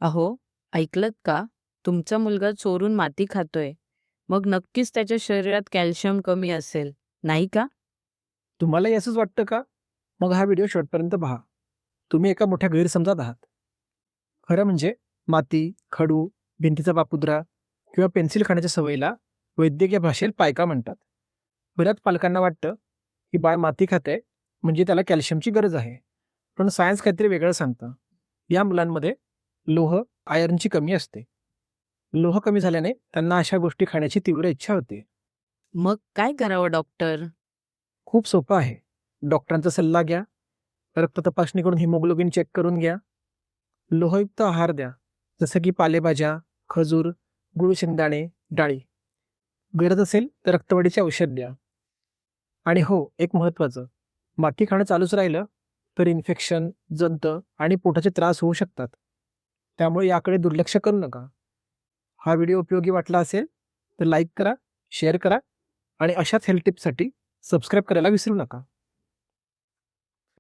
अहो, ऐकलत का? तुमचा मुलगा चोरून माती खातोय. मग नक्कीच त्याच्या शरीरात कॅल्शियम कमी असेल, नाही का? तुम्हालाही असंच वाटतं का? मग हा व्हिडिओ शेवटपर्यंत पहा. तुम्ही एका मोठ्या गैरसमजात आहात. खरं म्हणजे माती, खडू, भिंतीचा पापुद्रा किंवा पेन्सिल खाण्याच्या सवयीला वैद्यकीय भाषेत पायका म्हणतात. बऱ्याच पालकांना वाटतं की बाळ माती खातंय म्हणजे त्याला कॅल्शियमची गरज आहे. पण सायन्स काहीतरी वेगळं सांगतं. या मुलांमध्ये लोह, आयर्नची कमी असते. लोह कमी झाल्याने त्यांना अशा गोष्टी खाण्याची तीव्र इच्छा होते. मग काय करावं डॉक्टर? खूप सोपं आहे. डॉक्टरांचा सल्ला घ्या, रक्त तपासणी करून हिमोग्लोबिन चेक करून घ्या, लोहयुक्त आहार द्या, जसं की पालेभाज्या, खजूर, गुळ शेंगदाणे, डाळी. गरज असेल तर रक्तवाढीचे औषध द्या. आणि हो, एक महत्त्वाचं, माती खाणं चालूच राहिलं तर इन्फेक्शन, जंत आणि पोटाचे त्रास होऊ शकतात. त्यामुळे याकडे दुर्लक्ष करू नका. हा व्हिडिओ उपयोगी वाटला असेल तर लाईक करा, शेअर करा आणि अशाच हेल्थ टिप्ससाठी सबस्क्राईब करायला विसरू नका.